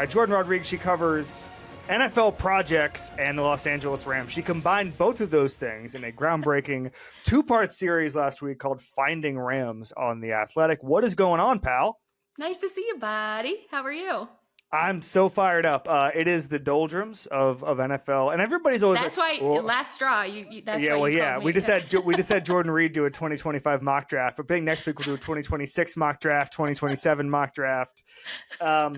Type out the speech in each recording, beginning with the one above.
Jourdan Rodrigue, she covers NFL projects and the Los Angeles Rams. She combined both of those things in a groundbreaking two-part series last week called Finding Rams on The Athletic. What is going on, pal? Nice to see you, buddy. How are you? I'm so fired up. It is the doldrums of NFL, and everybody's always that's like, why last straw. That's why you called me. We just had Jourdan Reed do a 2025 mock draft, but big next week we'll do a 2026 mock draft, 2027 mock draft. I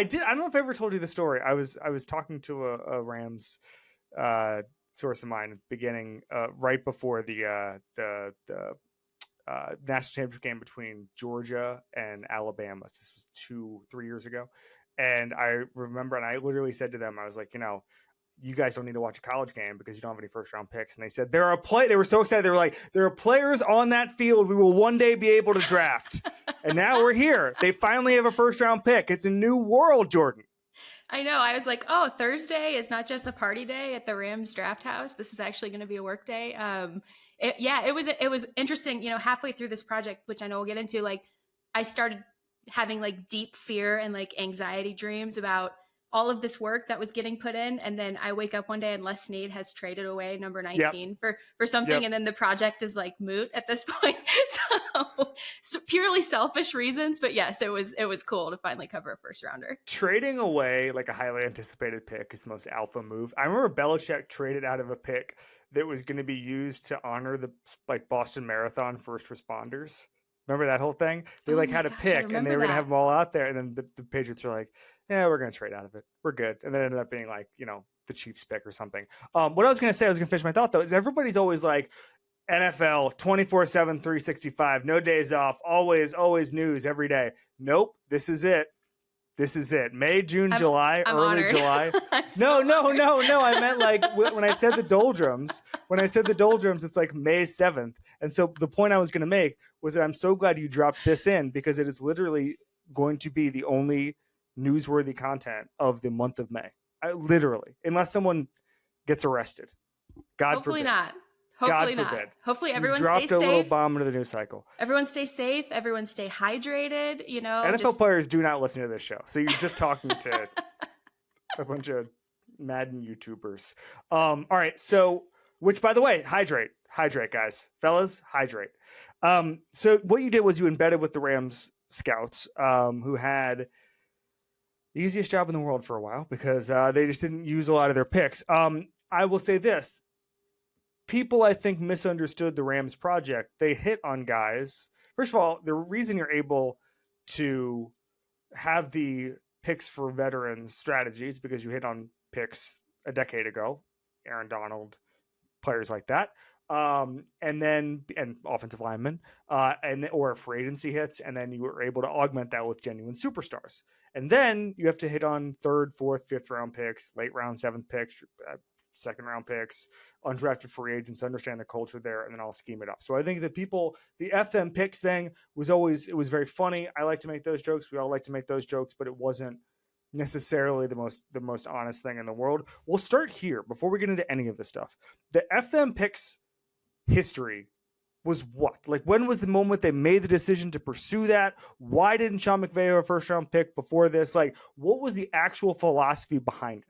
don't know if I ever told you the story. I was talking to a Rams source of mine at the beginning, right before the national championship game between Georgia and Alabama. This was 2-3 years ago. And I remember, and I literally said to them, I was like, you guys don't need to watch a college game because you don't have any first round picks. And they said, they were so excited. They were like, there are players on that field we will one day be able to draft. And now we're here. They finally have a first round pick. It's a new world, Jourdan. I know. I was like, oh, Thursday is not just a party day at the Rams draft house. This is actually going to be a work day. It was interesting, halfway through this project, which I know we'll get into, like I started having like deep fear and like anxiety dreams about all of this work that was getting put in. And then I wake up one day and Les Snead has traded away number 19 for something. Yep. And then the project is like moot at this point. So purely selfish reasons, but yes, it was cool to finally cover a first rounder. Trading away like a highly anticipated pick is the most alpha move. I remember Belichick traded out of a pick that was going to be used to honor the Boston Marathon first responders. Remember that whole thing? They had a pick and they were going to have them all out there. And then the Patriots were like, yeah, we're going to trade out of it. We're good. And then it ended up being the Chiefs pick or something. What I was going to say, I was going to finish my thought though, is everybody's always like NFL 24/7, 365, no days off, always news every day. Nope. This is it. May, June, July, I'm early honored. July. No. I meant like when I said the doldrums, it's like May 7th. And so the point I was going to make was that I'm so glad you dropped this in because it is literally going to be the only newsworthy content of the month of May. Literally, unless someone gets arrested. God Hopefully forbid. not. Hopefully God not. forbid. Hopefully everyone dropped stays safe. a little bomb into the news cycle. Everyone stay safe. Everyone stay hydrated. NFL players do not listen to this show. So you're just talking to a bunch of Madden YouTubers. All right. So, which by the way, hydrate, guys, fellas, hydrate. So what you did was you embedded with the Rams scouts, who had the easiest job in the world for a while because they just didn't use a lot of their picks. I will say this. People, I think, misunderstood the Rams project. They hit on guys. First of all, the reason you're able to have the picks for veterans strategies because you hit on picks a decade ago, Aaron Donald, players like that, and offensive linemen, or free agency hits, and then you were able to augment that with genuine superstars. And then you have to hit on 3rd, 4th, 5th round picks, late round 7th picks, 2nd round picks, undrafted free agents, understand the culture there, and then I'll scheme it up. So I think that the FM picks thing it was very funny. I like to make those jokes. We all like to make those jokes, but it wasn't necessarily the most honest thing in the world. We'll start here before we get into any of this stuff. The FM picks history was what? Like, when was the moment they made the decision to pursue that? Why didn't Sean McVay have a first round pick before this? Like, what was the actual philosophy behind it?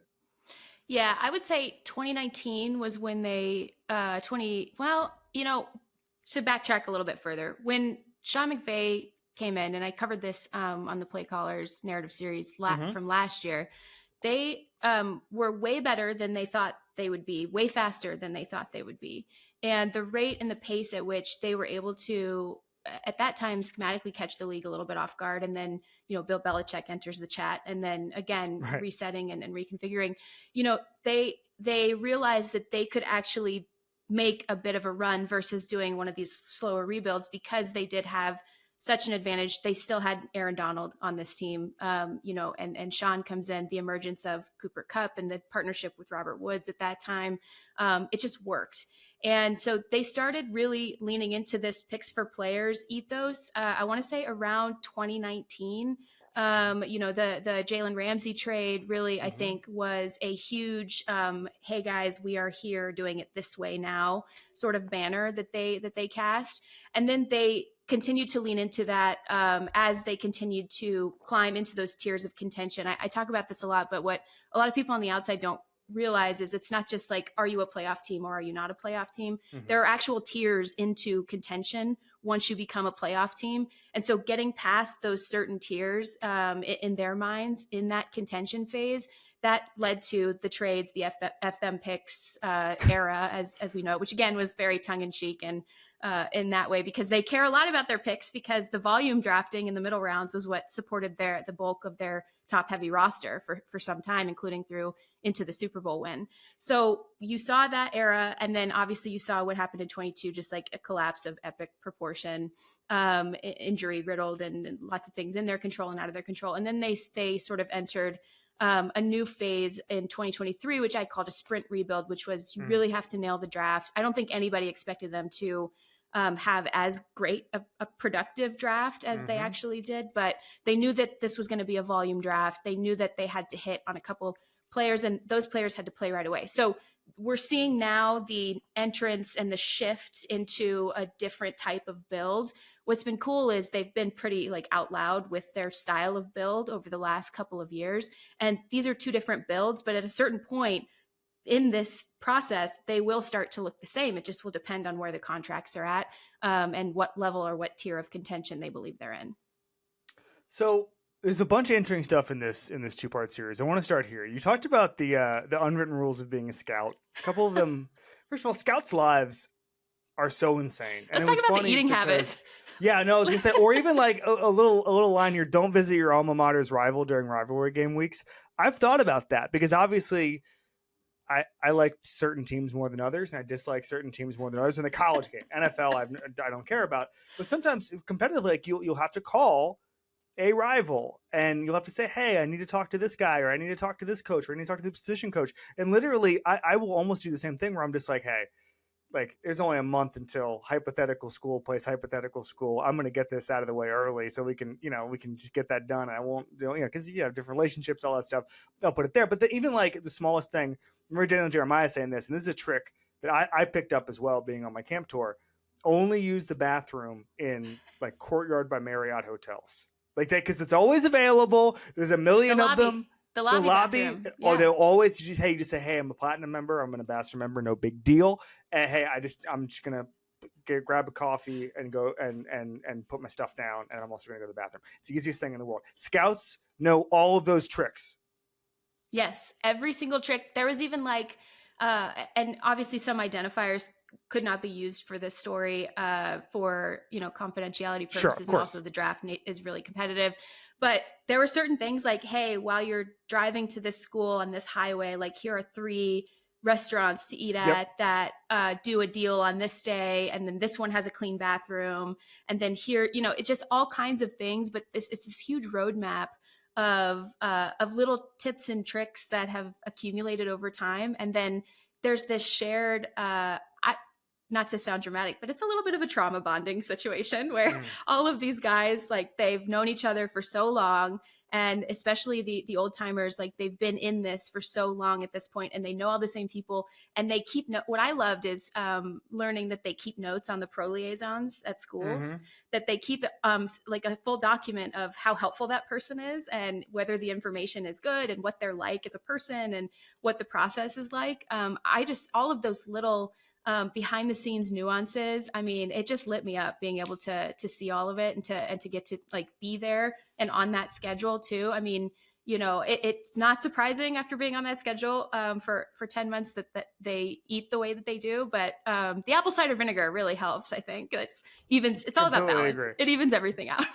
Yeah, I would say 2019 was when they, to backtrack a little bit further, when Sean McVay came in, and I covered this on the Play Callers narrative series from last year, they were way better than they thought they would be, way faster than they thought they would be. And the rate and the pace at which they were able to, at that time, schematically catch the league a little bit off guard. And then, Bill Belichick enters the chat, and then again, resetting and reconfiguring, they realized that they could actually make a bit of a run versus doing one of these slower rebuilds because they did have such an advantage. They still had Aaron Donald on this team, and Sean comes in, the emergence of Cooper Kupp and the partnership with Robert Woods at that time. It just worked. And so they started really leaning into this picks for players ethos. I want to say around 2019, the Jalen Ramsey trade really, I think, was a huge, hey guys, we are here doing it this way now sort of banner that they cast. And then they continued to lean into that as they continued to climb into those tiers of contention. I talk about this a lot, but what a lot of people on the outside don't realize is it's not just like, are you a playoff team or are you not a playoff team? Mm-hmm. There are actual tiers into contention once you become a playoff team. And so getting past those certain tiers in their minds in that contention phase, that led to the trades, the F them picks era, as we know it, which again was very tongue in cheek and in that way, because they care a lot about their picks, because the volume drafting in the middle rounds was what supported the bulk of their top heavy roster for some time, including through into the Super Bowl win. So you saw that era. And then obviously you saw what happened in 22, just like a collapse of epic proportion, injury riddled and lots of things in their control and out of their control. And then they sort of entered a new phase in 2023, which I called a sprint rebuild, which was you really have to nail the draft. I don't think anybody expected them to have as great a productive draft as they actually did, but they knew that this was going to be a volume draft. They knew that they had to hit on a couple players, and those players had to play right away. So we're seeing now the entrance and the shift into a different type of build. What's been cool is they've been pretty like out loud with their style of build over the last couple of years. And these are two different builds, but at a certain point in this process, they will start to look the same. It just will depend on where the contracts are at and what level or what tier of contention they believe they're in. So there's a bunch of interesting stuff in this 2-part series. I want to start here. You talked about the unwritten rules of being a scout. A couple of them, first of all, scouts' lives are so insane. And let's talk about the eating habits. Yeah, no, I was gonna say, or even like a little line here: don't visit your alma mater's rival during rivalry game weeks. I've thought about that because obviously, I like certain teams more than others, and I dislike certain teams more than others. In the college game, NFL, I don't care about. But sometimes competitively, like you'll have to call a rival, and you'll have to say, "Hey, I need to talk to this guy, or I need to talk to this coach, or I need to talk to the position coach." And literally, I will almost do the same thing where I'm just like, "Hey." Like, there's only a month until hypothetical school plays hypothetical school. I'm going to get this out of the way early so we can just get that done. I won't, because you have different relationships, all that stuff. I'll put it there. But even like the smallest thing, I remember Daniel Jeremiah saying this, and this is a trick that I picked up as well being on my camp tour. Only use the bathroom in like Courtyard by Marriott hotels. Like that, because it's always available. There's a million of them. The lobby, or they'll always just say, "Hey, I'm a platinum member. I'm an ambassador member. No big deal. And hey, I'm just gonna grab a coffee and go and put my stuff down, and I'm also gonna go to the bathroom." It's the easiest thing in the world. Scouts know all of those tricks. Yes, every single trick. There was even like, and obviously some identifiers could not be used for this story for confidentiality purposes. Sure, and also the draft is really competitive. But there were certain things like, hey, while you're driving to this school on this highway, like here are 3 restaurants to eat at that do a deal on this day. And then this one has a clean bathroom. And then here, it's just all kinds of things. But it's this huge roadmap of little tips and tricks that have accumulated over time. And then there's this shared, not to sound dramatic, but it's a little bit of a trauma bonding situation where all of these guys, like they've known each other for so long. And especially the old timers, like they've been in this for so long at this point, and they know all the same people. And they keep what I loved is learning that they keep notes on the pro liaisons at schools, that they keep like a full document of how helpful that person is and whether the information is good and what they're like as a person and what the process is like. All of those little behind the scenes nuances. I mean, it just lit me up being able to see all of it and to get to like be there and on that schedule too. I mean, it's not surprising after being on that schedule for 10 months that they eat the way that they do. But the apple cider vinegar really helps. I think it's all about balance. Agree. It evens everything out.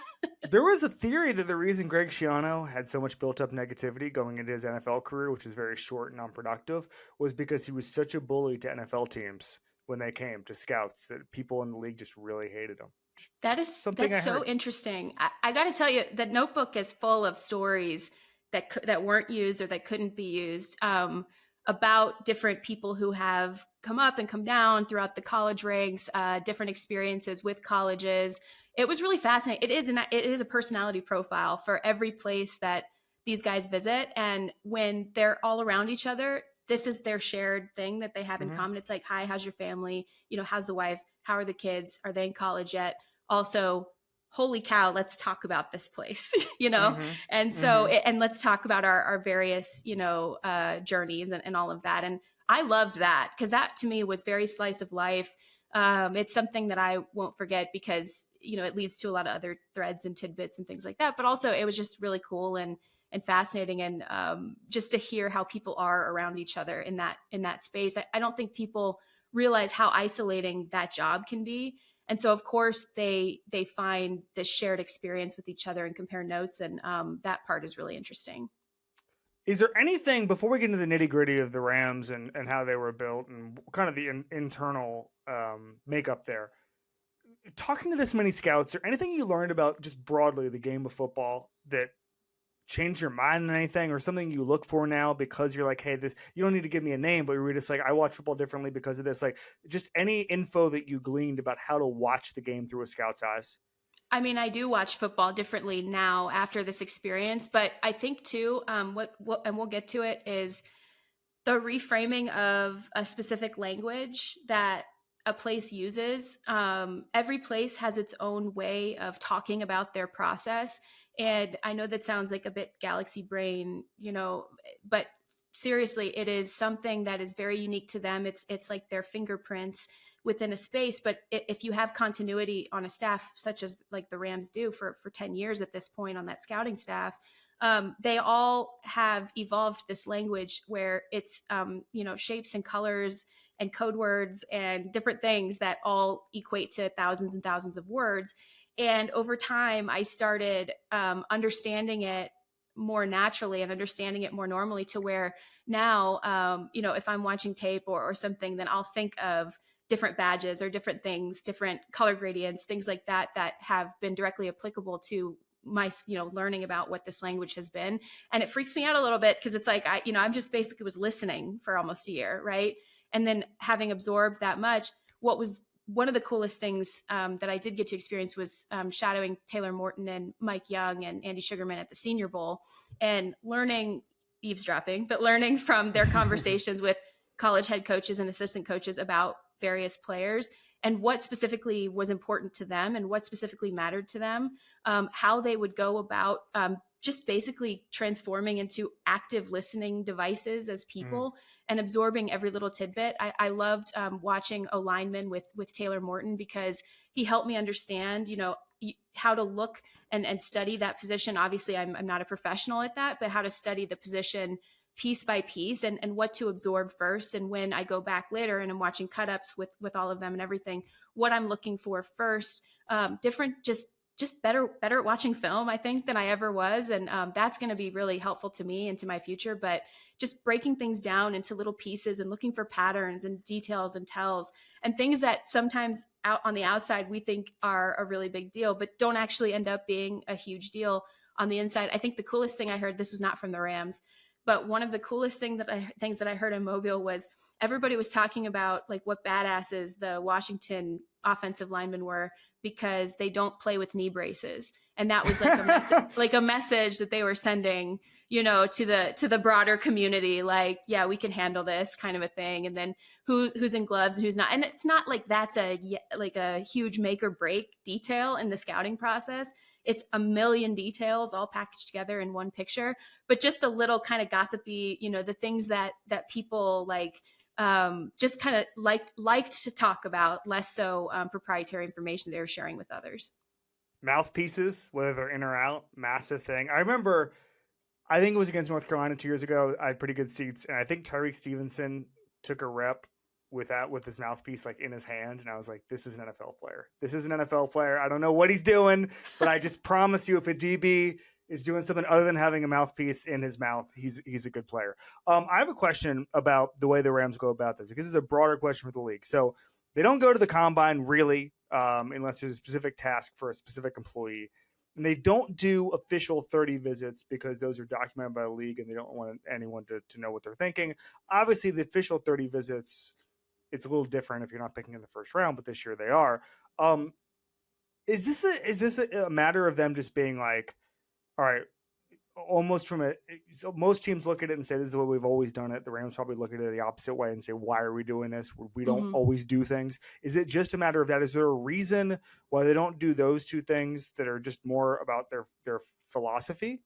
There was a theory that the reason Greg Schiano had so much built up negativity going into his NFL career, which was very short and unproductive, was because he was such a bully to NFL teams when they came to scouts that people in the league just really hated him. That's so interesting. I got to tell you, the notebook is full of stories that weren't used or that couldn't be used about different people who have come up and come down throughout the college ranks, different experiences with colleges. It was really fascinating. It is a personality profile for every place that these guys visit. And when they're all around each other, this is their shared thing that they have in common. It's like, hi, how's your family? How's the wife? How are the kids? Are they in college yet? also, holy cow, let's talk about this place, you know? Mm-hmm. And so, and let's talk about our various, journeys and all of that. And I loved that because that to me was very slice of life. It's something that I won't forget because, it leads to a lot of other threads and tidbits and things like that. But also it was just really cool and fascinating. And just to hear how people are around each other in that space. I don't think people realize how isolating that job can be. And so, of course, they find this shared experience with each other and compare notes, and that part is really interesting. Is there anything, before we get into the nitty gritty of the Rams and how they were built and kind of the internal makeup there, talking to this many scouts, is there anything you learned about just broadly the game of football that changed your mind on anything, or something you look for now because you're like, hey, this, you don't need to give me a name, but you're just like, I watch football differently because of this? Like, just any info that you gleaned about how to watch the game through a scout's eyes? I mean, I do watch football differently now after this experience, but I think too, what and we'll get to it, is the reframing of a specific language that a place uses. Every place has its own way of talking about their process. And I know that sounds like a bit galaxy brain, but seriously, it is something that is very unique to them. It's like their fingerprints within a space. But if you have continuity on a staff, such as like the Rams do for 10 years at this point on that scouting staff, they all have evolved this language where it's, shapes and colors and code words and different things that all equate to thousands and thousands of words. And over time, I started understanding it more naturally and understanding it more normally, to where now, if I'm watching tape or something, then I'll think of different badges or different things, different color gradients, things like that have been directly applicable to my learning about what this language has been. And it freaks me out a little bit because it's like I'm just basically was listening for almost a year, right? And then having absorbed that much, what was one of the coolest things that I did get to experience was shadowing Taylor Morton and Mike Young and Andy Sugarman at the Senior Bowl, and learning, eavesdropping, but learning from their conversations with college head coaches and assistant coaches about various players and what specifically was important to them and what specifically mattered to them, how they would go about just basically transforming into active listening devices as people and absorbing every little tidbit. I loved watching a lineman with Taylor Morton because he helped me understand, how to look and study that position. Obviously, I'm not a professional at that, but how to study the position piece by piece and what to absorb first. And when I go back later and I'm watching cut-ups with all of them and everything, what I'm looking for first, different, just better at watching film, I think, than I ever was. And that's going to be really helpful to me and to my future. But just breaking things down into little pieces and looking for patterns and details and tells and things that sometimes out on the outside we think are a really big deal, but don't actually end up being a huge deal on the inside. I think the coolest thing I heard, this was not from the Rams, but one of the coolest things that I heard in Mobile was everybody was talking about like what badasses the Washington offensive linemen were because they don't play with knee braces. And that was like a message that they were sending, to the broader community, like, yeah, we can handle this kind of a thing. And then who's in gloves and who's not. And it's not like that's a huge make or break detail in the scouting process. It's a million details all packaged together in one picture, but just the little kind of gossipy, the things that people like, just kind of liked to talk about, less so proprietary information they were sharing with others. Mouthpieces, whether they're in or out, massive thing. I remember, I think it was against North Carolina 2 years ago. I had pretty good seats, and I think Tyreek Stevenson took a rep with his mouthpiece like in his hand, and I was like, this is an NFL player. This is an NFL player. I don't know what he's doing, but I just promise you, if a DB is doing something other than having a mouthpiece in his mouth, he's a good player. I have a question about the way the Rams go about this, because it's a broader question for the league. So they don't go to the combine really, unless there's a specific task for a specific employee. And they don't do official 30 visits because those are documented by the league and they don't want anyone to know what they're thinking. Obviously, the official 30 visits, it's a little different if you're not picking in the first round, but this year they are. Is this a matter of them just being like, all right, almost from so most teams look at it and say, this is what we've always done it. The Rams probably look at it the opposite way and say, why are we doing this? We don't always do things. Is it just a matter of that? Is there a reason why they don't do those two things that are just more about their philosophy?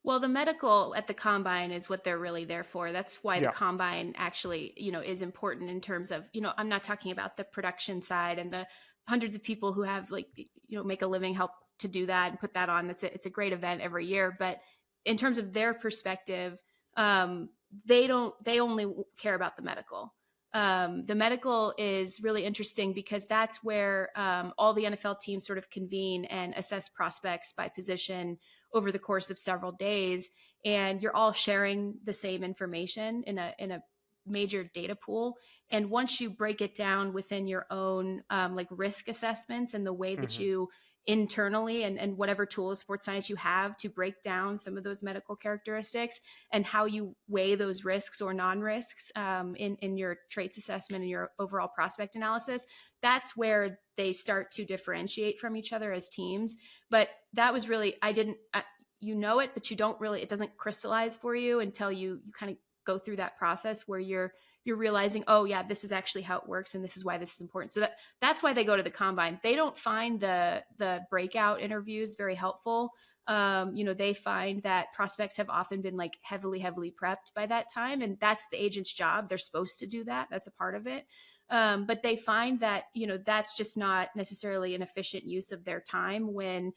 Well, the medical at the combine is what they're really there for. That's why the combine actually, is important in terms of, I'm not talking about the production side and the hundreds of people who have make a living help to do that and put that on. It's a great event every year. But in terms of their perspective, they only care about the medical. The medical is really interesting because that's where all the NFL teams sort of convene and assess prospects by position over the course of several days. And you're all sharing the same information in a major data pool. And once you break it down within your own risk assessments and the way that you internally and whatever tools, sports science you have to break down some of those medical characteristics and how you weigh those risks or non-risks in your traits assessment and your overall prospect analysis, that's where they start to differentiate from each other as teams. But that was really, but you don't really, it doesn't crystallize for you until you kind of go through that process where you're realizing, oh yeah, this is actually how it works. And this is why this is important. So that's why they go to the combine. They don't find the breakout interviews very helpful. They find that prospects have often been heavily prepped by that time. And that's the agent's job. They're supposed to do that. That's a part of it. But they find that, that's just not necessarily an efficient use of their time when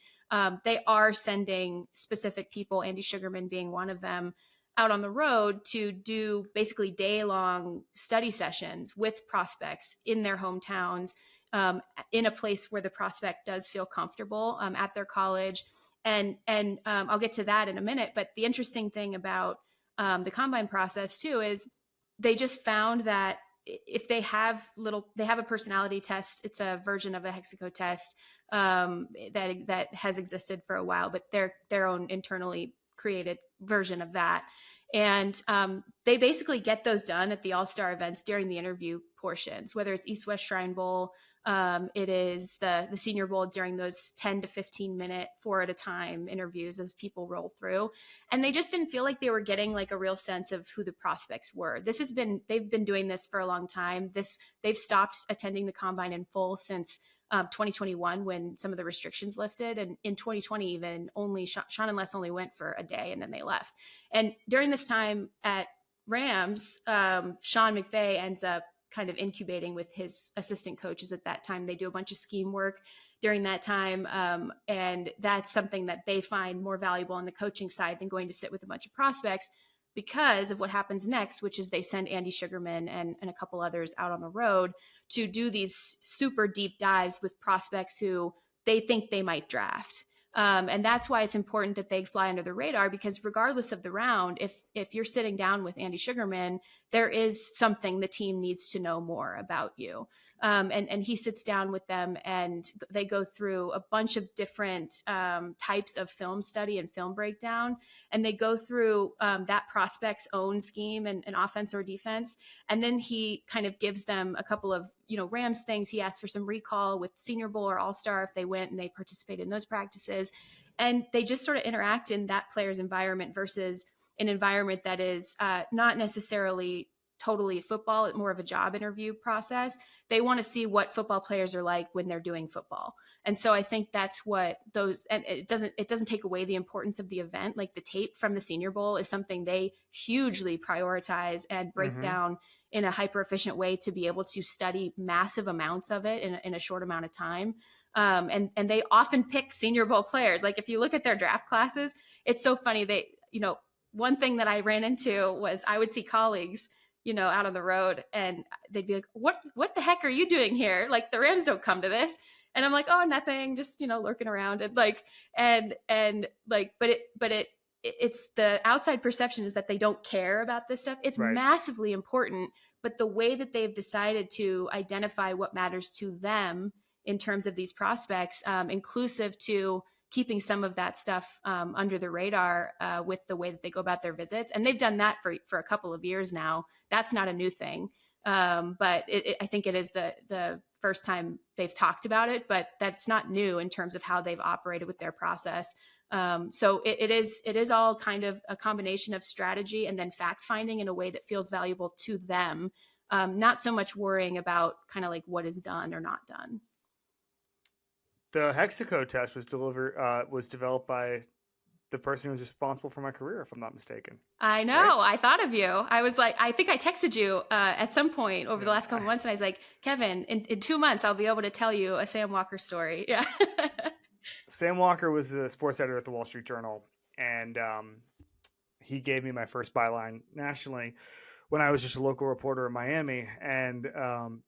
they are sending specific people, Andy Sugarman being one of them, out on the road to do basically day-long study sessions with prospects in their hometowns, in a place where the prospect does feel comfortable at their college. And I'll get to that in a minute. But the interesting thing about the combine process too is they just found that if they have a personality test, it's a version of a Hexaco test that has existed for a while, but their own internally created version of that. And they basically get those done at the all-star events during the interview portions, whether it's East-West Shrine Bowl, it is the Senior Bowl during those 10 to 15 minute 4 at a time interviews as people roll through. And they just didn't feel like they were getting a real sense of who the prospects were. They've been doing this for a long time. They've stopped attending the combine in full since 2021 when some of the restrictions lifted. And in 2020, even Sean and Les only went for a day and then they left. And during this time at Rams, Sean McVay ends up kind of incubating with his assistant coaches at that time. They do a bunch of scheme work during that time. And that's something that they find more valuable on the coaching side than going to sit with a bunch of prospects because of what happens next, which is they send Andy Sugarman and a couple others out on the road to do these super deep dives with prospects who they think they might draft. And that's why it's important that they fly under the radar, because regardless of the round, if you're sitting down with Andy Sugarman, there is something the team needs to know more about you. And he sits down with them and they go through a bunch of different types of film study and film breakdown. And they go through that prospect's own scheme and offense or defense. And then he kind of gives them a couple of, Rams things. He asks for some recall with Senior Bowl or All-Star if they went and they participated in those practices. And they just sort of interact in that player's environment versus an environment that is not necessarily totally football, more of a job interview process. They want to see what football players are like when they're doing football. And so I think that's what and it doesn't take away the importance of the event. Like the tape from the Senior Bowl is something they hugely prioritize and break down in a hyper efficient way to be able to study massive amounts of it in a short amount of time. And they often pick Senior Bowl players. Like if you look at their draft classes, it's so funny. One thing that I ran into was I would see colleagues, out on the road and they'd be like, what the heck are you doing here? Like the Rams don't come to this. And I'm like, oh, nothing, just, lurking around. And it's the outside perception is that they don't care about this stuff. It's massively important, but the way that they've decided to identify what matters to them in terms of these prospects, inclusive to keeping some of that stuff under the radar with the way that they go about their visits. And they've done that for a couple of years now. That's not a new thing. But I think it is the first time they've talked about it, but that's not new in terms of how they've operated with their process So it is all kind of a combination of strategy and then fact finding in a way that feels valuable to them. Not so much worrying about kind of like what is done or not done. The Hexaco test was developed by the person who was responsible for my career, if I'm not mistaken. I know. Right? I thought of you. I was like, I think I texted you at some point over the last couple months, and I was like, Kevin, in 2 months, I'll be able to tell you a Sam Walker story. Yeah. Sam Walker was the sports editor at the Wall Street Journal, and he gave me my first byline nationally when I was just a local reporter in Miami. And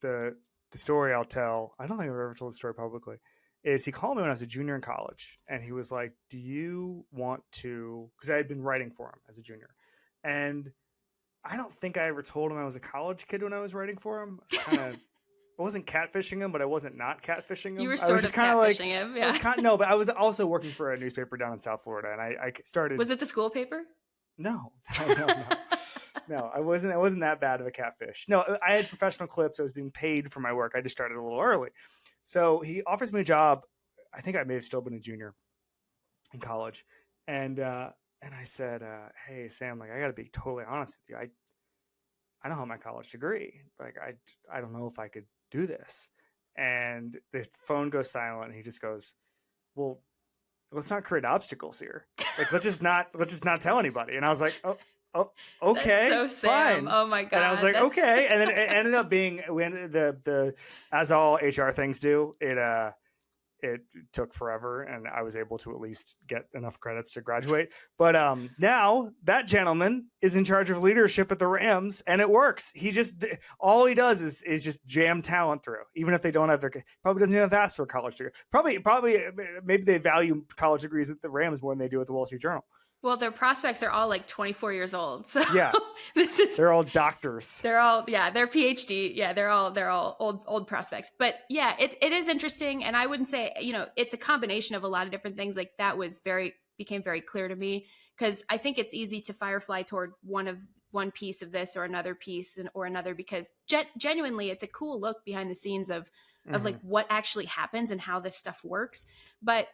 the story I'll tell, I don't think I've ever told the story publicly, is he called me when I was a junior in college, and he was like, do you want to, because I had been writing for him as a junior, and I don't think I ever told him I was a college kid when I was writing for him. I wasn't catfishing him, but I wasn't not catfishing him. You were sort of catfishing him, yeah. No, but I was also working for a newspaper down in South Florida, and I started. Was it the school paper? No. No, I wasn't that bad of a catfish. No, I had professional clips. I was being paid for my work. I just started a little early. So he offers me a job. I think I may have still been a junior in college. And I said, hey, Sam, like, I got to be totally honest with you. I don't have my college degree. Like, I don't know if I could do this. And the phone goes silent, and he just goes, well, let's not create obstacles here. Like, let's just not tell anybody. And I was like, oh, okay, that's so Sam. Fine. Oh my God. And I was like, okay. And then it ended up being, the as all HR things do, it took forever, and I was able to at least get enough credits to graduate. But now that gentleman is in charge of leadership at the Rams, and it works. All he does is just jam talent through, even if they don't have probably doesn't even have to ask for a college degree. Probably maybe they value college degrees at the Rams more than they do at the Wall Street Journal. Well, their prospects are all like 24 years old. So yeah, they're all doctors. They're PhD. Yeah, they're all old prospects. But yeah, it is interesting. And I wouldn't say, it's a combination of a lot of different things. Like that became very clear to me, because I think it's easy to firefly toward one piece of this or another piece or another, because genuinely it's a cool look behind the scenes of like what actually happens and how this stuff works. But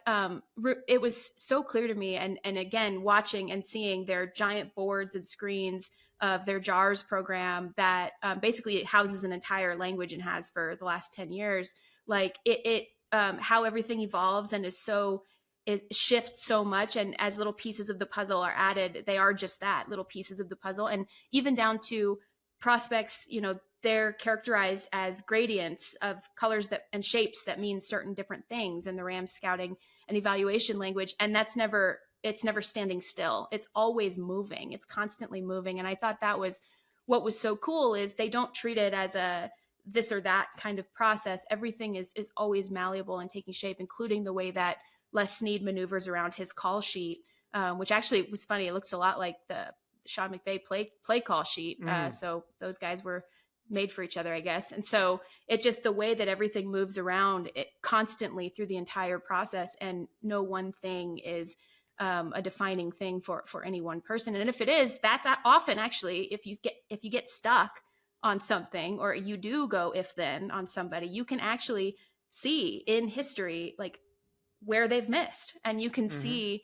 it was so clear to me. And again, watching and seeing their giant boards and screens of their JARS program that basically houses an entire language and has for the last 10 years, like how everything evolves and it shifts so much. And as little pieces of the puzzle are added, they are just that, little pieces of the puzzle. And even down to prospects, they're characterized as gradients of colors and shapes that mean certain different things in the Rams scouting and evaluation language. And it's never standing still. It's always moving. It's constantly moving. And I thought that was what was so cool, is they don't treat it as a this or that kind of process. Everything is always malleable and taking shape, including the way that Les Snead maneuvers around his call sheet, which actually was funny. It looks a lot like the Sean McVay play call sheet. So those guys were made for each other, I guess. And so it just, the way that everything moves around it constantly through the entire process, and no one thing is a defining thing for any one person. And if it is, that's often actually, if you get stuck on something, or you do go if then on somebody, you can actually see in history like where they've missed, and you can see,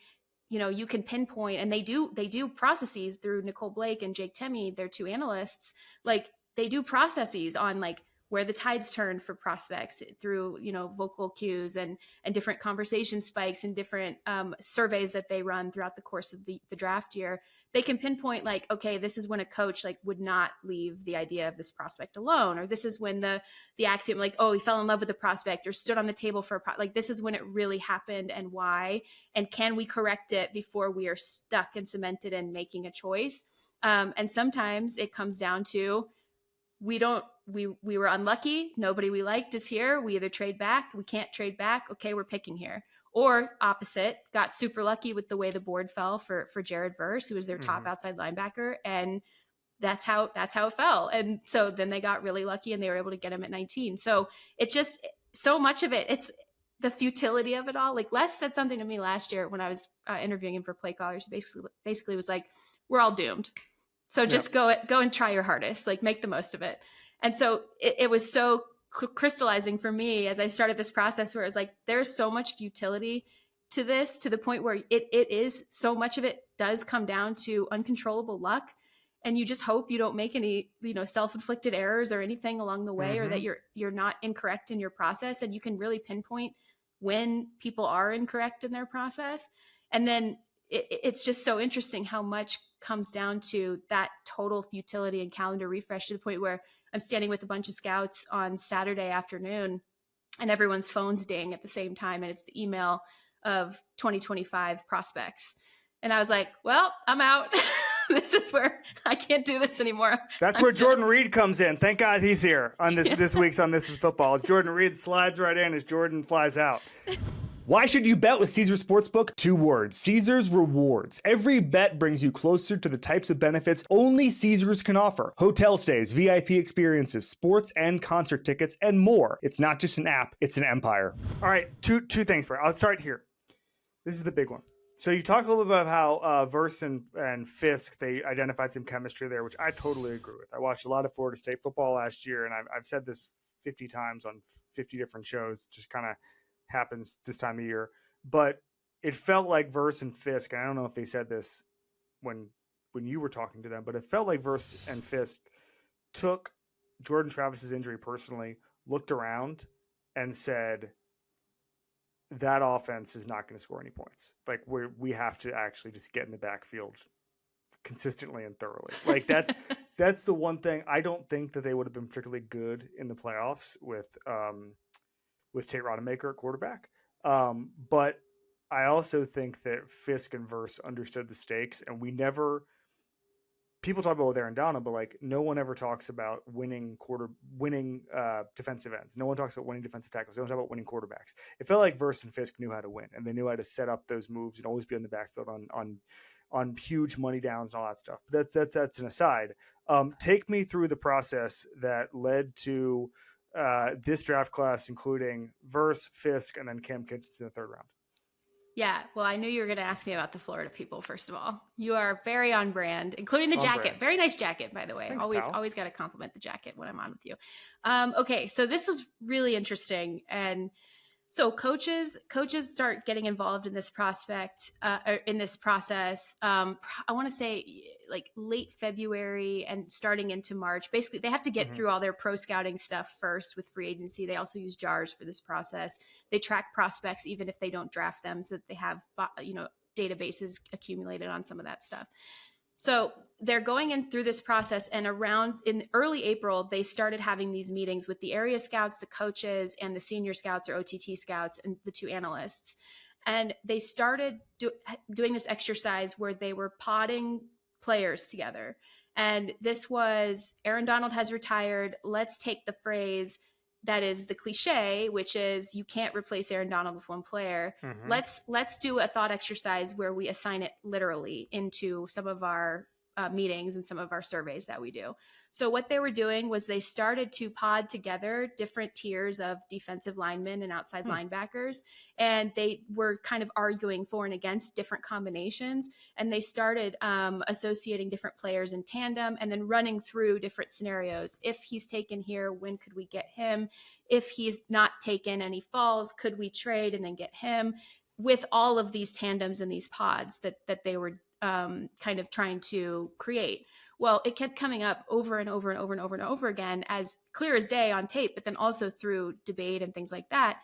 you can pinpoint, and they do processes through Nicole Blake and Jake Temmie, their two analysts, like they do processes on like where the tides turn for prospects through, vocal cues and different conversation spikes and different surveys that they run throughout the course of the draft year. They can pinpoint like, okay, this is when a coach like would not leave the idea of this prospect alone, or this is when the axiom like, oh, he fell in love with the prospect or stood on the table for like, this is when it really happened and why, and can we correct it before we are stuck and cemented in making a choice. And sometimes it comes down to, we were unlucky. Nobody we liked is here. We either trade back. We can't trade back. Okay, we're picking here. Or opposite, got super lucky with the way the board fell for Jared Verse, who was their top outside linebacker. And that's how it fell. And so then they got really lucky and they were able to get him at 19. So it just, so much of it, it's the futility of it all. Like Les said something to me last year when I was interviewing him for play callers, basically was like, we're all doomed. So just go and try your hardest, like make the most of it. And so it was so crystallizing for me as I started this process, where it was like, there's so much futility to this to the point where it is so much of it does come down to uncontrollable luck. And you just hope you don't make any, self-inflicted errors or anything along the way, or that you're not incorrect in your process. And you can really pinpoint when people are incorrect in their process. And then it's just so interesting how much comes down to that total futility and calendar refresh, to the point where I'm standing with a bunch of scouts on Saturday afternoon and everyone's phone's ding at the same time. And it's the email of 2025 prospects. And I was like, well, I'm out. This is where I can't do this anymore. That's where Jourdan Reed comes in. Thank God he's here on this week's on This Is Football. As Jourdan Reed slides right in as Jordan flies out. Why should you bet with Caesars Sportsbook? 2 words: Caesars Rewards. Every bet brings you closer to the types of benefits only Caesars can offer. Hotel stays, VIP experiences, sports and concert tickets, and more. It's not just an app, it's an empire. All right, two things for you. I'll start here. This is the big one. So you talk a little bit about how Verse and Fiske, they identified some chemistry there, which I totally agree with. I watched a lot of Florida State football last year, and I've said this 50 times on 50 different shows. Just kind of happens this time of year. But it felt like Verse and Fiske, and I don't know if they said this when you were talking to them, but it felt like Verse and Fiske took Jordan Travis's injury personally, looked around, and said, that offense is not going to score any points. Like, we have to actually just get in the backfield consistently and thoroughly. Like, that's the one thing. I don't think that they would have been particularly good in the playoffs with Tate Rodemaker at quarterback. But I also think that Fiske and Verse understood the stakes, and people talk about Aaron Donald, but like no one ever talks about winning defensive ends. No one talks about winning defensive tackles. They don't talk about winning quarterbacks. It felt like Verse and Fiske knew how to win, and they knew how to set up those moves and always be in the backfield on huge money downs and all that stuff. But that's an aside. Take me through the process that led to this draft class, including Verse, Fiske, and then Cam Kinchens in the 3rd round. Yeah, well, I knew you were going to ask me about the Florida people, first of all. You are very on brand, including the jacket. Brand. Very nice jacket, by the way. Thanks, always got to compliment the jacket when I'm on with you. Okay, so this was really interesting. And so coaches start getting involved in this process. I want to say like late February and starting into March. Basically, they have to get through all their pro scouting stuff first with free agency. They also use JARS for this process. They track prospects even if they don't draft them, so that they have databases accumulated on some of that stuff. So they're going in through this process, and in early April, they started having these meetings with the area scouts, the coaches, and the senior scouts or OTT scouts, and the 2 analysts. And they started doing this exercise where they were podding players together. And this was, Aaron Donald has retired. Let's take the phrase that is the cliche, which is you can't replace Aaron Donald with one player. Let's do a thought exercise where we assign it literally into some of our meetings and some of our surveys that we do. So what they were doing was they started to pod together different tiers of defensive linemen and outside linebackers, and they were kind of arguing for and against different combinations. And they started associating different players in tandem and then running through different scenarios. If he's taken here, when could we get him? If he's not taken and he falls, could we trade and then get him? With all of these tandems and these pods that they were kind of trying to create. Well, it kept coming up over and over and over and over and over again, as clear as day on tape, but then also through debate and things like that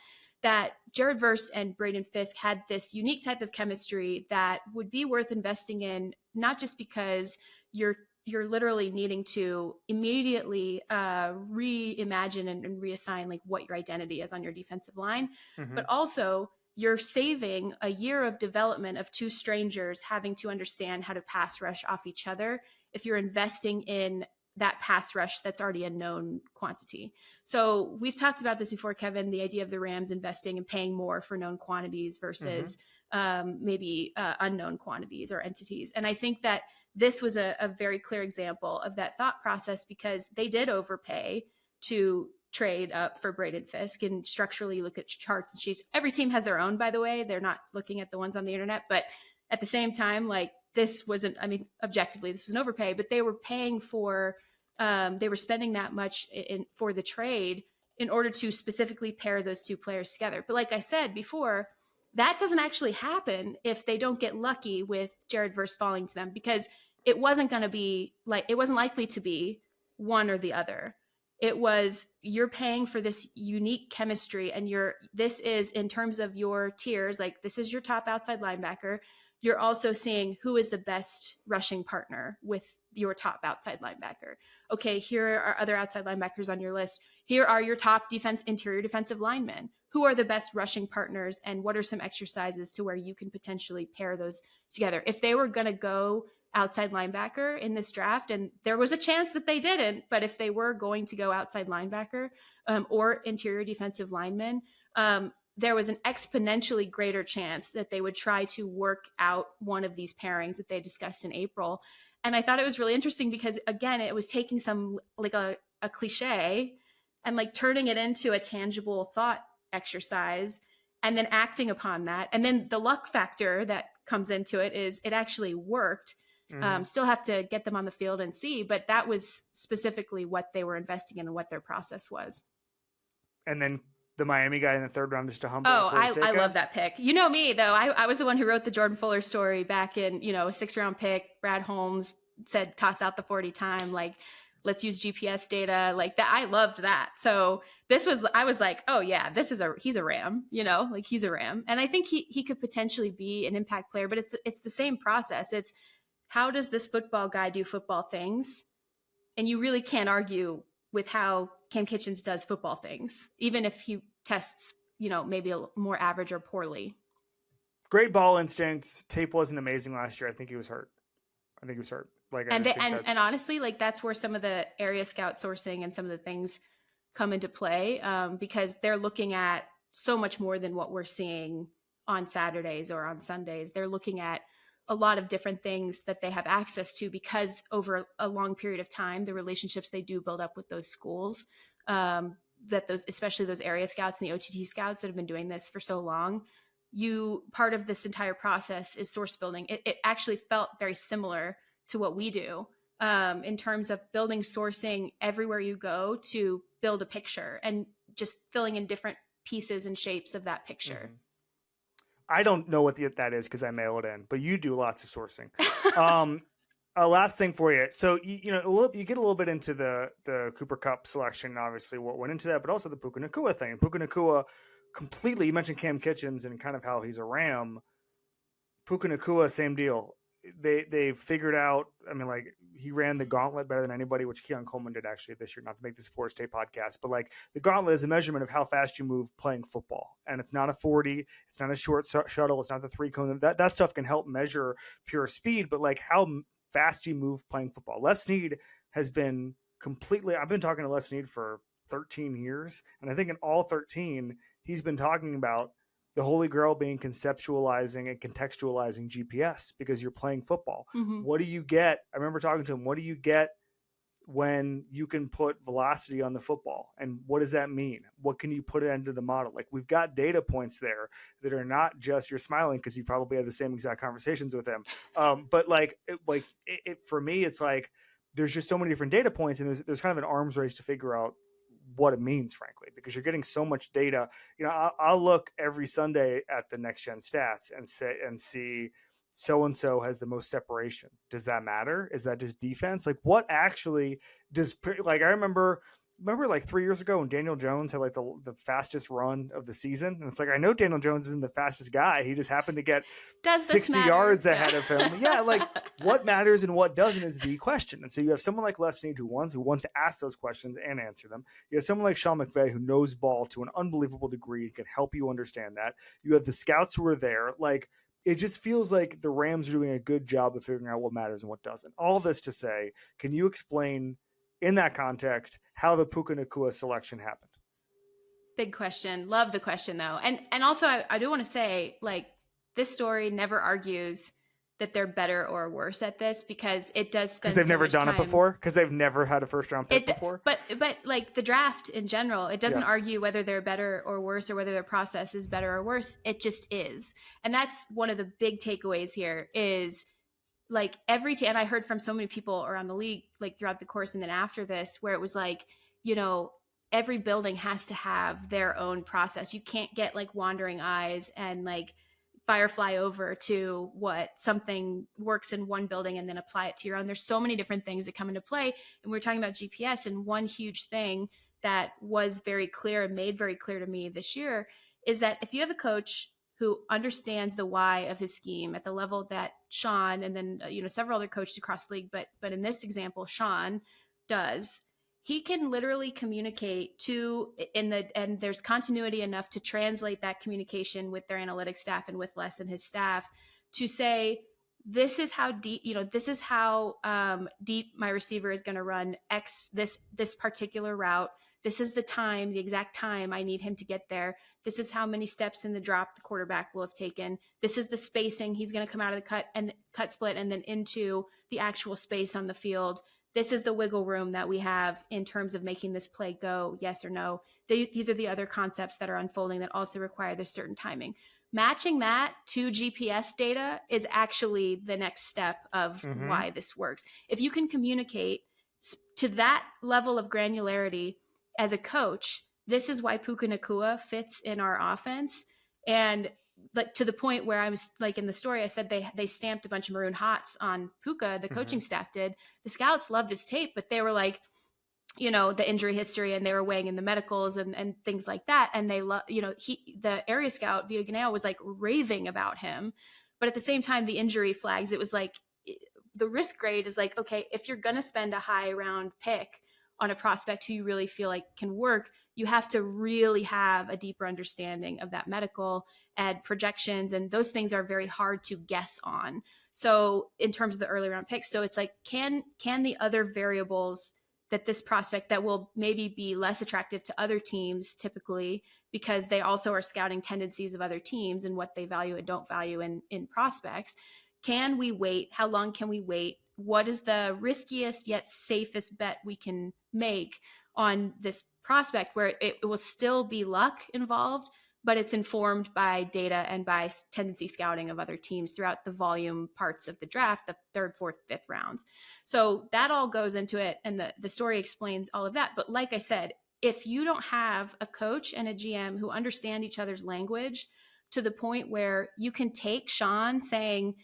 Jared Verse and Braden Fiske had this unique type of chemistry that would be worth investing in, not just because you're literally needing to immediately reimagine and reassign like what your identity is on your defensive line, but also you're saving a year of development of 2 strangers having to understand how to pass rush off each other if you're investing in that pass rush that's already a known quantity. So we've talked about this before, Kevin, the idea of the Rams investing and paying more for known quantities versus maybe unknown quantities or entities. And I think that this was a very clear example of that thought process, because they did overpay to trade up for Braden Fiske, and structurally look at charts and sheets. Every team has their own, by the way. They're not looking at the ones on the internet, but at the same time, like this wasn't, objectively, this was an overpay, but they were paying for, they were spending that much for the trade in order to specifically pair those 2 players together. But like I said before, that doesn't actually happen if they don't get lucky with Jared Verse falling to them, because it wasn't likely to be one or the other. It was, you're paying for this unique chemistry, and this is, in terms of your tiers, like this is your top outside linebacker. You're also seeing who is the best rushing partner with your top outside linebacker. Okay, here are other outside linebackers on your list. Here are your top interior defensive linemen. Who are the best rushing partners, and what are some exercises to where you can potentially pair those together? If they were going to go outside linebacker in this draft, and there was a chance that they didn't, but if they were going to go outside linebacker or interior defensive lineman, there was an exponentially greater chance that they would try to work out one of these pairings that they discussed in April. And I thought it was really interesting because, again, it was taking some like a cliche and like turning it into a tangible thought exercise and then acting upon that. And then the luck factor that comes into it is it actually worked. Still have to get them on the field and see, but that was specifically what they were investing in and what their process was. And then the Miami guy in the third round, just to humble. Oh, I love that pick. You know me, though. I was the one who wrote the Jordan Fuller story back in, a 6th round pick. Brad Holmes said, toss out the 40 time. Like, let's use GPS data like that. I loved that. So I was like, oh yeah, he's a Ram, like he's a Ram. And I think he could potentially be an impact player, but it's the same process. It's, how does this football guy do football things? And you really can't argue with how Cam Kitchens does football things, even if he tests, maybe a more average or poorly. Great ball instincts. Tape wasn't amazing last year. I think he was hurt. Like, and honestly, like that's where some of the area scout sourcing and some of the things come into play, because they're looking at so much more than what we're seeing on Saturdays or on Sundays. They're looking at a lot of different things that they have access to, because over a long period of time, the relationships they do build up with those schools, especially those area scouts and the OTT scouts that have been doing this for so long, part of this entire process is source building. It actually felt very similar to what we do in terms of building sourcing everywhere you go to build a picture and just filling in different pieces and shapes of that picture. Mm-hmm. I don't know what that is because I mail it in, but you do lots of sourcing. Last thing for you. So, you get a little bit into the Cooper Kupp selection, obviously what went into that, but also the Puka Nacua thing. Puka Nacua completely, you mentioned Cam Kitchens and kind of how he's a Ram. Puka Nacua, same deal. They figured out, he ran the gauntlet better than anybody, which Keon Coleman did actually this year, not to make this a Florida State podcast, but like the gauntlet is a measurement of how fast you move playing football. And it's not a 40, it's not a short shuttle, it's not the 3-cone. That stuff can help measure pure speed, but like how fast you move playing football. Les Snead has been I've been talking to Les Snead for 13 years. And I think in all 13, he's been talking about the holy grail being conceptualizing and contextualizing GPS, because you're playing football. Mm-hmm. What do you get? I remember talking to him. What do you get when you can put velocity on the football? And what does that mean? What can you put into the model? Like, we've got data points there that are not just, you're smiling because you probably have the same exact conversations with him. But for me, it's like, there's just so many different data points, and there's kind of an arms race to figure out what it means, frankly, because you're getting so much data. I'll look every Sunday at the next gen stats and see so-and-so has the most separation. Does that matter? Is that just defense? Like, what actually does, like, I remember like 3 years ago when Daniel Jones had like the fastest run of the season. And it's like, I know Daniel Jones isn't the fastest guy. He just happened to get 60 yards ahead of him. Yeah. Like, what matters and what doesn't is the question. And so you have someone like Les Snead who wants to ask those questions and answer them. You have someone like Sean McVay who knows ball to an unbelievable degree and can help you understand that. You have the scouts who are there. Like, it just feels like the Rams are doing a good job of figuring out what matters and what doesn't. All this to say, can you explain in that context how the Puka Nacua selection happened? Big question. Love the question, though. And also, I do want to say, like, this story never argues that they're better or worse at this, because it does spend, because they've never done it before, because they've never had a first round pick before. But like the draft in general, it doesn't argue whether they're better or worse, or whether their process is better or worse. It just is. And that's one of the big takeaways here is, like, every team, and I heard from so many people around the league, like throughout the course and then after this, where it was like, every building has to have their own process. You can't get like wandering eyes and like firefly over to what something works in one building and then apply it to your own. There's so many different things that come into play. And we're talking about GPS, and one huge thing that was very clear and made very clear to me this year is that if you have a coach who understands the why of his scheme at the level that Sean and then several other coaches across the league, but in this example, Sean does, he can literally communicate and there's continuity enough to translate that communication with their analytics staff and with Les and his staff to say, this is how deep, this is how deep my receiver is going to run X, this particular route. This is the time, the exact time I need him to get there. This is how many steps in the drop the quarterback will have taken. This is the spacing. He's going to come out of the cut split and then into the actual space on the field. This is the wiggle room that we have in terms of making this play go, yes or no. These are the other concepts that are unfolding that also require this certain timing. Matching that to GPS data is actually the next step of why this works. If you can communicate to that level of granularity as a coach, this is why Puka Nacua fits in our offense. And like to the point where I was like in the story, I said they stamped a bunch of maroon hots on Puka, the coaching staff did. The scouts loved his tape, but they were like, the injury history, and they were weighing in the medicals and things like that. And they the area scout, Vita Ganeo, was like raving about him. But at the same time, the injury flags, it was like the risk grade is like, okay, if you're going to spend a high round pick on a prospect who you really feel like can work, you have to really have a deeper understanding of that medical and projections. And those things are very hard to guess on. So in terms of the early round picks, so it's like, can the other variables that this prospect that will maybe be less attractive to other teams typically, because they also are scouting tendencies of other teams and what they value and don't value in prospects. Can we wait? How long can we wait? What is the riskiest yet safest bet we can make on this prospect where it will still be luck involved, but it's informed by data and by tendency scouting of other teams throughout the volume parts of the draft, the third, fourth, fifth rounds. So that all goes into it. And the story explains all of that. But like I said, if you don't have a coach and a GM who understand each other's language to the point where you can take Sean saying,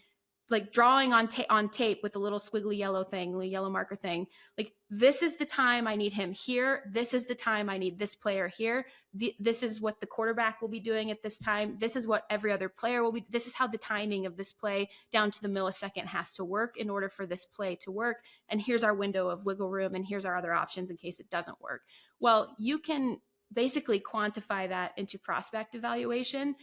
like drawing on tape with the little squiggly yellow thing, the yellow marker thing, like, this is the time I need him here. This is the time I need this player here. This is what the quarterback will be doing at this time. This is what every other player will be. This is how the timing of this play down to the millisecond has to work in order for this play to work. And here's our window of wiggle room. And here's our other options in case it doesn't work. Well, you can basically quantify that into prospect evaluation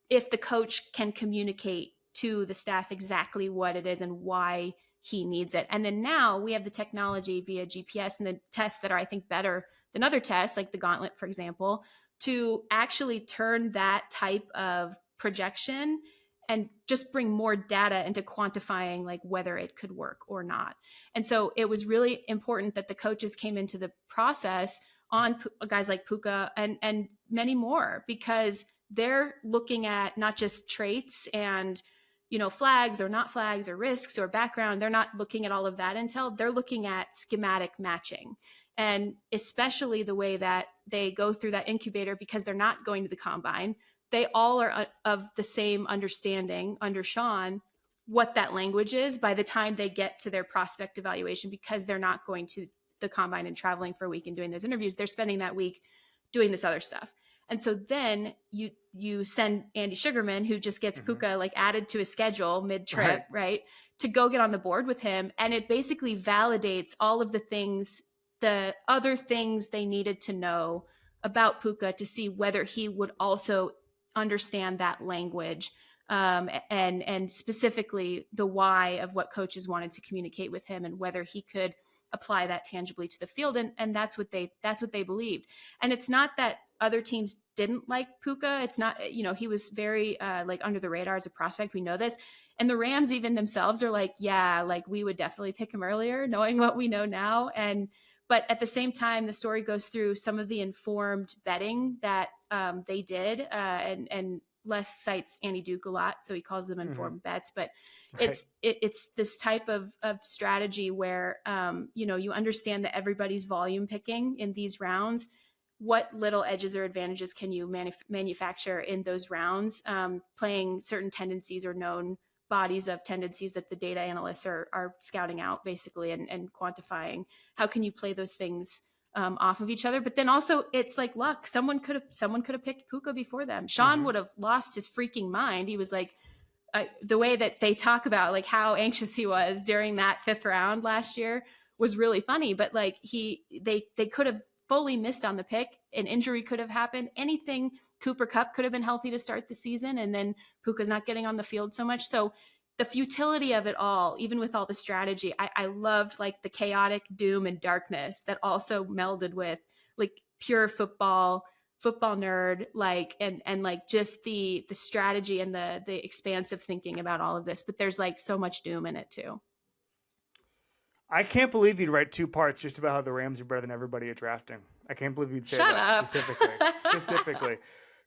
if the coach can communicate to the staff exactly what it is and why he needs it. And then now we have the technology via GPS and the tests that are, I think, better than other tests, like the gauntlet, for example, to actually turn that type of projection and just bring more data into quantifying like whether it could work or not. And so it was really important that the coaches came into the process on guys like Puka and many more, because they're looking at not just traits and flags or not flags or risks or background. They're not looking at all of that intel. They're looking at schematic matching, and especially the way that they go through that incubator, because they're not going to the combine. They all are of the same understanding under Sean what that language is by the time they get to their prospect evaluation, because they're not going to the combine and traveling for a week and doing those interviews. They're spending that week doing this other stuff. And so then you send Andy Sugarman, who just gets Puka like added to his schedule mid-trip, right, to go get on the board with him. And it basically validates all of the other things they needed to know about Puka to see whether he would also understand that language, and specifically the why of what coaches wanted to communicate with him and whether he could apply that tangibly to the field. And that's what they believed. And it's not that other teams didn't like Puka. It's not, he was very like under the radar as a prospect. We know this. And the Rams even themselves are like, yeah, like we would definitely pick him earlier, knowing what we know now. But at the same time, the story goes through some of the informed betting that they did, and Les cites Andy Duke a lot, so he calls them informed bets. But it's this type of strategy where you understand that everybody's volume picking in these rounds what little edges or advantages can you manufacture in those rounds, playing certain tendencies or known bodies of tendencies that the data analysts are scouting out basically and quantifying. How can you play those things off of each other? But then also it's like luck. Someone could have picked Puka before them. Sean would have lost his freaking mind. He was like, the way that they talk about like how anxious he was during that 5th round last year was really funny. But like they could have fully missed on the pick. An injury could have happened. Anything. Cooper Kupp could have been healthy to start the season, and then Puka's not getting on the field so much. So the futility of it all, even with all the strategy, I loved like the chaotic doom and darkness that also melded with like pure football nerd, like, and like just the strategy and the expansive thinking about all of this. But there's like so much doom in it too. I can't believe you'd write 2 parts just about how the Rams are better than everybody at drafting. I can't believe you'd say that specifically.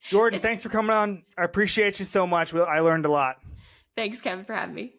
Jourdan, thanks for coming on. I appreciate you so much. I learned a lot. Thanks, Kevin, for having me.